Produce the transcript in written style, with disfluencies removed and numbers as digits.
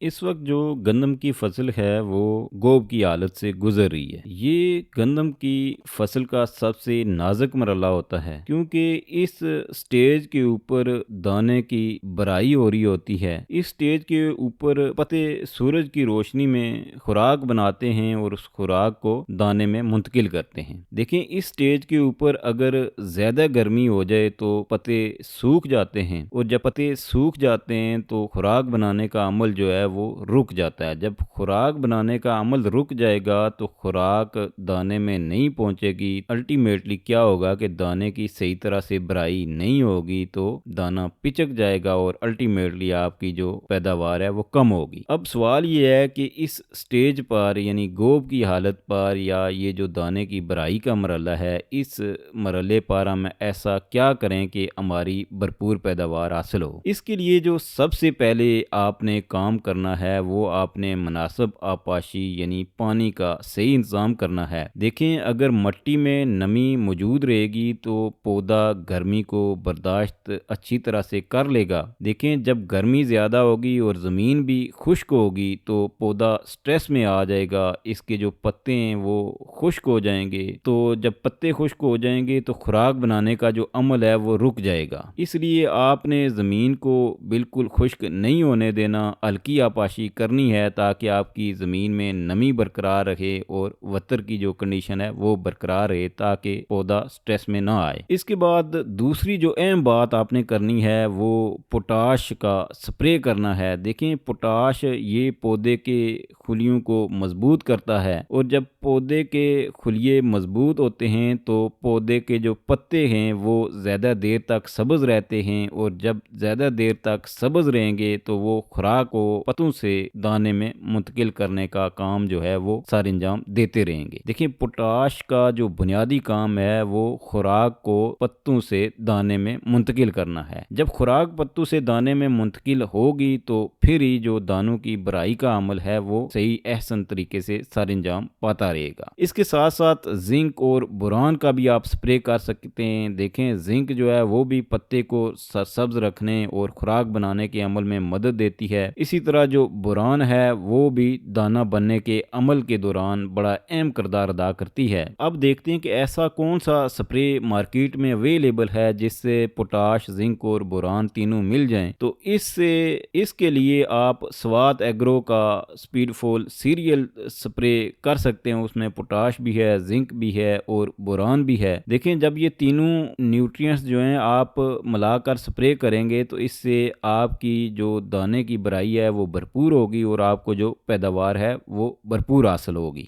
इस वक्त जो गंदम की फसल है वो गोब की हालत से गुजर रही है। ये गंदम की फसल का सबसे नाजुक मरला होता है क्योंकि इस स्टेज के ऊपर दाने की बराई हो रही होती है। इस स्टेज के ऊपर पत्ते सूरज की रोशनी में खुराक बनाते हैं और उस खुराक को दाने में मुंतकिल करते हैं। देखें, इस स्टेज के ऊपर अगर ज़्यादा गर्मी हो जाए तो पत्ते सूख जाते हैं, और जब पत्ते सूख जाते हैं तो खुराक बनाने का अमल जो है वो रुक जाता है। जब खुराक बनाने का अमल रुक जाएगा तो खुराक दाने में नहीं पहुंचेगी। अल्टीमेटली क्या होगा कि दाने की सही तरह से भराई नहीं होगी तो दाना पिचक जाएगा और अल्टीमेटली आपकी जो पैदावार है वो कम होगी। अब सवाल ये है कि इस स्टेज पर यानी गोब की हालत पर या ये जो दाने की भराई का मरहला है, इस मरहले पर हम ऐसा क्या करें कि हमारी भरपूर पैदावार हासिल हो। इसके लिए जो सबसे पहले आपने काम करना है वो आपने मुनासिब आपाशी यानी पानी का सही इंतज़ाम करना है। देखें, अगर मिट्टी में नमी मौजूद रहेगी तो पौधा गर्मी को बर्दाश्त अच्छी तरह से कर लेगा। देखें, जब गर्मी ज़्यादा होगी और ज़मीन भी खुश्क होगी तो पौधा स्ट्रेस में आ जाएगा। इसके जो पत्ते हैं वो खुश्क हो जाएंगे, तो जब पत्ते खुश्क हो जाएंगे तो खुराक बनाने का जो अमल है वो रुक जाएगा। इसलिए आपने ज़मीन को बिल्कुल खुश्क नहीं होने देना, हल्की आपाशी करनी है ताकि आपकी ज़मीन में नमी बरकरार रहे और वतर की जो कंडीशन है वो बरकरार रहे ताकि पौधा स्ट्रेस में ना आए। इसके बाद दूसरी जो अहम बात आपने करनी है वो पोटाश का स्प्रे करना है। देखें, पोटाश ये पौधे के खुलियों को मजबूत करता है, और जब पौधे के खुलिये मजबूत होते हैं तो पौधे के जो पत्ते हैं वो ज़्यादा देर तक सब्ज़ रहते हैं, और जब ज़्यादा देर तक सब्ज़ रहेंगे तो वो खुराक को पत्तों से दाने में मुंतकिल करने का काम जो है वो सारे अंजाम देते रहेंगे। देखिए, पोटाश का जो बुनियादी काम है वो खुराक को पत्तों से दाने में मुंतकिल करना है। जब खुराक पत्तों से दाने में मुंतकिल होगी तो फिर ही जो दानों की भराई का अमल है वो सही अहसन तरीके से सारे अंजाम पाता रहेगा। इसके साथ साथ जिंक और बोरान का भी आप स्प्रे कर सकते हैं। देखें, जिंक जो है वो भी पत्ते को सब्ज रखने और खुराक बनाने के अमल में मदद देती है। इसी तरह जो बोरान है वो भी दाना बनने के अमल के दौरान बड़ा अहम किरदार अदा करती है। अब देखते हैं कि ऐसा कौन सा स्प्रे मार्केट में अवेलेबल है जिससे पोटाश, जिंक और बोरान तीनों मिल जाएं। तो इसके लिए आप स्वात एग्रो का स्पीडफॉल सीरियल स्प्रे कर सकते हैं। उसमें पोटाश भी है, जिंक भी है और बोरान भी है। देखें, जब ये तीनों न्यूट्रिएंट्स जो हैं आप मिलाकर स्प्रे करेंगे तो इससे आपकी जो दाने की भराई है वो भरपूर होगी और आपको जो पैदावार है वो भरपूर हासिल होगी।